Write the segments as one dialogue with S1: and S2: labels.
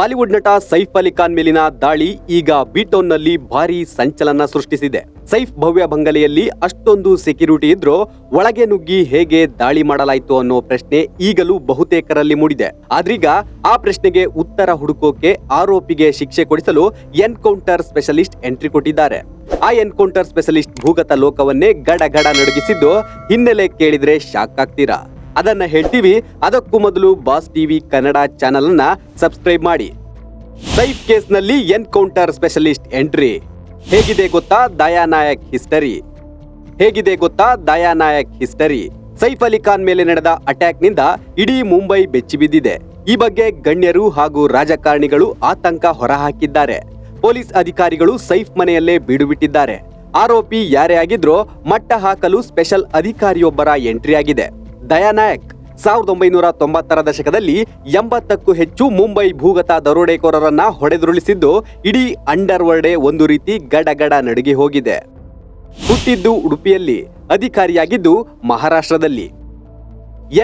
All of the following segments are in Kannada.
S1: ಬಾಲಿವುಡ್ ನಟ ಸೈಫ್ ಅಲಿ ಖಾನ್ ಮೇಲಿನ ದಾಳಿ ಈಗ ಬೀಟೌನ್ನಲ್ಲಿ ಭಾರೀ ಸಂಚಲನ ಸೃಷ್ಟಿಸಿದೆ. ಸೈಫ್ ಭವ್ಯ ಬಂಗಲೆಯಲ್ಲಿ ಅಷ್ಟೊಂದು ಸೆಕ್ಯೂರಿಟಿ ಇದ್ರೂ ಒಳಗೆ ನುಗ್ಗಿ ಹೇಗೆ ದಾಳಿ ಮಾಡಲಾಯಿತು ಅನ್ನೋ ಪ್ರಶ್ನೆ ಈಗಲೂ ಬಹುತೇಕರಲ್ಲಿ ಮೂಡಿದೆ. ಆದ್ರೀಗ ಆ ಪ್ರಶ್ನೆಗೆ ಉತ್ತರ ಹುಡುಕೋಕೆ ಆರೋಪಿಗೆ ಶಿಕ್ಷೆ ಕೊಡಿಸಲು ಎನ್ಕೌಂಟರ್ ಸ್ಪೆಷಲಿಸ್ಟ್ ಎಂಟ್ರಿ ಕೊಟ್ಟಿದ್ದಾರೆ. ಆ ಎನ್ಕೌಂಟರ್ ಸ್ಪೆಷಲಿಸ್ಟ್ ಭೂಗತ ಲೋಕವನ್ನೇ ಗಡಗಡ ನಡುಗಿಸಿದ್ದು ಹಿನ್ನೆಲೆ ಕೇಳಿದ್ರೆ ಶಾಕ್ ಆಗ್ತೀರಾ. ಅದನ್ನ ಹೇಳ್ತೀವಿ. ಅದಕ್ಕೂ ಮೊದಲು ಬಾಸ್ ಟಿವಿ ಕನ್ನಡ ಚಾನೆಲ್ ಅನ್ನ ಸಬ್ಸ್ಕ್ರೈಬ್ ಮಾಡಿ. ಸೈಫ್ ಕೇಸ್ನಲ್ಲಿ ಎನ್ಕೌಂಟರ್ ಸ್ಪೆಷಲಿಸ್ಟ್ ಎಂಟ್ರಿ. ಹೇಗಿದೆ ಗೊತ್ತಾ ದಯಾ ನಾಯಕ್ ಹಿಸ್ಟರಿ. ಸೈಫ್ ಅಲಿ ಖಾನ್ ಮೇಲೆ ನಡೆದ ಅಟ್ಯಾಕ್ ನಿಂದ ಇಡೀ ಮುಂಬೈ ಬೆಚ್ಚಿಬಿದ್ದಿದೆ. ಈ ಬಗ್ಗೆ ಗಣ್ಯರು ಹಾಗೂ ರಾಜಕಾರಣಿಗಳು ಆತಂಕ ಹೊರಹಾಕಿದ್ದಾರೆ. ಪೊಲೀಸ್ ಅಧಿಕಾರಿಗಳು ಸೈಫ್ ಮನೆಯಲ್ಲೇ ಬೀಡು ಬಿಟ್ಟಿದ್ದಾರೆ. ಆರೋಪಿ ಯಾರೇ ಆಗಿದ್ರೂ ಮಟ್ಟ ಹಾಕಲು ಸ್ಪೆಷಲ್ ಅಧಿಕಾರಿಯೊಬ್ಬರ ಎಂಟ್ರಿ ಆಗಿದೆ. ದಯಾ ನಾಯಕ್ 1990ರ ದಶಕದಲ್ಲಿ 80ಕ್ಕೂ ಹೆಚ್ಚು ಮುಂಬೈ ಭೂಗತ ದರೋಡೆಕೋರರನ್ನ ಹೊಡೆದುರುಳಿಸಿದ್ದು ಇಡೀ ಅಂಡರ್ ವರ್ಲ್ಡೇ ಒಂದು ರೀತಿ ಗಡಗಡ ನಡುಗಿ ಹೋಗಿದೆ. ಹುಟ್ಟಿದ್ದು ಉಡುಪಿಯಲ್ಲಿ, ಅಧಿಕಾರಿಯಾಗಿದ್ದು ಮಹಾರಾಷ್ಟ್ರದಲ್ಲಿ.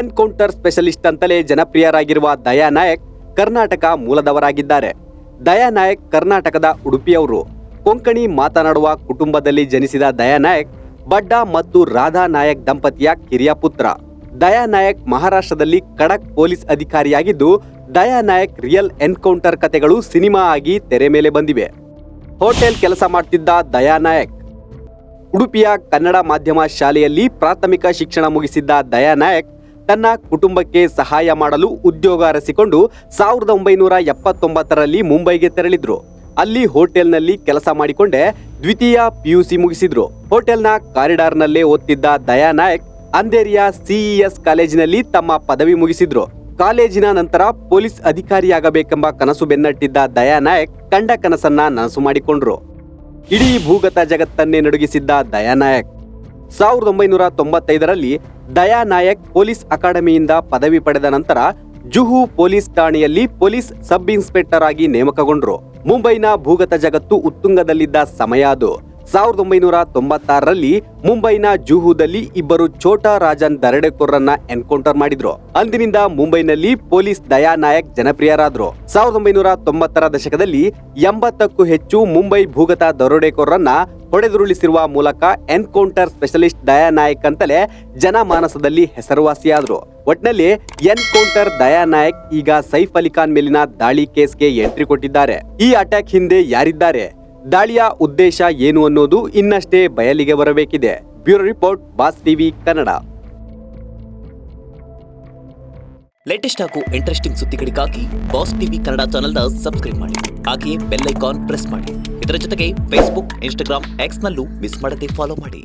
S1: ಎನ್ಕೌಂಟರ್ ಸ್ಪೆಷಲಿಸ್ಟ್ ಅಂತಲೇ ಜನಪ್ರಿಯರಾಗಿರುವ ದಯಾ ನಾಯಕ್ ಕರ್ನಾಟಕ ಮೂಲದವರಾಗಿದ್ದಾರೆ. ದಯಾ ನಾಯಕ್ ಕರ್ನಾಟಕದ ಉಡುಪಿಯವರು. ಕೊಂಕಣಿ ಮಾತನಾಡುವ ಕುಟುಂಬದಲ್ಲಿ ಜನಿಸಿದ ದಯಾ ನಾಯಕ್ ಬಡ್ಡ ಮತ್ತು ರಾಧಾ ನಾಯಕ್ ದಂಪತಿಯ ಕಿರಿಯ ಪುತ್ರ. ದಯಾ ನಾಯಕ್ ಮಹಾರಾಷ್ಟ್ರದಲ್ಲಿ ಖಡಕ್ ಪೊಲೀಸ್ ಅಧಿಕಾರಿಯಾಗಿದ್ದು ದಯಾ ನಾಯಕ್ ರಿಯಲ್ ಎನ್ಕೌಂಟರ್ ಕತೆಗಳು ಸಿನಿಮಾ ಆಗಿ ತೆರೆ ಮೇಲೆ ಬಂದಿವೆ. ಹೋಟೆಲ್ ಕೆಲಸ ಮಾಡ್ತಿದ್ದ ದಯಾ ನಾಯಕ್. ಉಡುಪಿಯ ಕನ್ನಡ ಮಾಧ್ಯಮ ಶಾಲೆಯಲ್ಲಿ ಪ್ರಾಥಮಿಕ ಶಿಕ್ಷಣ ಮುಗಿಸಿದ್ದ ದಯಾ ನಾಯಕ್ ತನ್ನ ಕುಟುಂಬಕ್ಕೆ ಸಹಾಯ ಮಾಡಲು ಉದ್ಯೋಗ ಅರಸಿಕೊಂಡು 1979ರಲ್ಲಿ ಮುಂಬೈಗೆ ತೆರಳಿದ್ರು. ಅಲ್ಲಿ ಹೋಟೆಲ್ನಲ್ಲಿ ಕೆಲಸ ಮಾಡಿಕೊಂಡೇ ದ್ವಿತೀಯ PUC ಮುಗಿಸಿದ್ರು. ಹೋಟೆಲ್ನ ಕಾರಿಡಾರ್ನಲ್ಲೇ ಓದ್ತಿದ್ದ ದಯಾ ನಾಯಕ್ ಅಂಧೇರಿಯ CES ಕಾಲೇಜಿನಲ್ಲಿ ತಮ್ಮ ಪದವಿ ಮುಗಿಸಿದ್ರು. ಕಾಲೇಜಿನ ನಂತರ ಪೊಲೀಸ್ ಅಧಿಕಾರಿಯಾಗಬೇಕೆಂಬ ಕನಸು ಬೆನ್ನಟ್ಟಿದ್ದ ದಯಾ ನಾಯಕ್ ಕಂಡ ಕನಸನ್ನ ನನಸು ಮಾಡಿಕೊಂಡ್ರು. ಇಡೀ ಭೂಗತ ಜಗತ್ತನ್ನೇ ನಡುಗಿಸಿದ್ದ ದಯಾ ನಾಯಕ್ 1995ರಲ್ಲಿ ದಯಾ ನಾಯಕ್ ಪೊಲೀಸ್ ಅಕಾಡೆಮಿಯಿಂದ ಪದವಿ ಪಡೆದ ನಂತರ ಜುಹು ಪೊಲೀಸ್ ಠಾಣೆಯಲ್ಲಿ ಪೊಲೀಸ್ ಸಬ್ ಇನ್ಸ್ಪೆಕ್ಟರ್ ಆಗಿ ನೇಮಕಗೊಂಡ್ರು. ಮುಂಬೈನ ಭೂಗತ ಜಗತ್ತು ಉತ್ತುಂಗದಲ್ಲಿದ್ದ ಸಮಯ ಅದು. 1996ರಲ್ಲಿ ಮುಂಬೈನ ಜುಹುದಲ್ಲಿ ಇಬ್ಬರು ಛೋಟಾ ರಾಜನ್ ದರೋಡೆಕೋರರನ್ನ ಎನ್ಕೌಂಟರ್ ಮಾಡಿದ್ರು. ಅಂದಿನಿಂದ ಮುಂಬೈನಲ್ಲಿ ಪೊಲೀಸ್ ದಯಾ ನಾಯಕ್ ಜನಪ್ರಿಯರಾದ್ರು. 1990ರ ದಶಕದಲ್ಲಿ 80ಕ್ಕೂ ಹೆಚ್ಚು ಮುಂಬೈ ಭೂಗತ ದರೋಡೆಕೋರರನ್ನ ಹೊಡೆದುರುಳಿಸಿರುವ ಮೂಲಕ ಎನ್ಕೌಂಟರ್ ಸ್ಪೆಷಲಿಸ್ಟ್ ದಯಾ ನಾಯಕ್ ಅಂತಲೇ ಜನಮಾನಸದಲ್ಲಿ ಹೆಸರುವಾಸಿಯಾದ್ರು. ಒಟ್ನಲ್ಲಿ ಎನ್ಕೌಂಟರ್ ದಯಾ ನಾಯಕ್ ಈಗ ಸೈಫ್ ಅಲಿ ಖಾನ್ ಮೇಲಿನ ದಾಳಿ ಕೇಸ್ಗೆ ಎಂಟ್ರಿ ಕೊಟ್ಟಿದ್ದಾರೆ. ಈ ಅಟ್ಯಾಕ್ ಹಿಂದೆ ಯಾರಿದ್ದಾರೆ, ದಾಳಿಯ ಉದ್ದೇಶ ಏನು ಅನ್ನೋದು ಇನ್ನಷ್ಟೇ ಬಯಲಿಗೆ ಬರಬೇಕಿದೆ. Bureau report, boss TV Kannada.
S2: Latest ಹಾಗೂ ಇಂಟ್ರೆಸ್ಟಿಂಗ್ ಸುದ್ದಿಗಳಿಗಾಗಿ ಬಾಸ್ ಟಿವಿ ಕನ್ನಡ ಚಾನೆಲ್ನ ಸಬ್ಸ್ಕ್ರೈಬ್ ಮಾಡಿ. ಹಾಗೆಯೇ ಬೆಲ್ ಐಕಾನ್ ಪ್ರೆಸ್ ಮಾಡಿ. ಇದರ ಜೊತೆಗೆ ಫೇಸ್ಬುಕ್, ಇನ್ಸ್ಟಾಗ್ರಾಮ್, ಎಕ್ಸ್ ನಲ್ಲೂ ಮಿಸ್ ಮಾಡದೆ ಫಾಲೋ ಮಾಡಿ.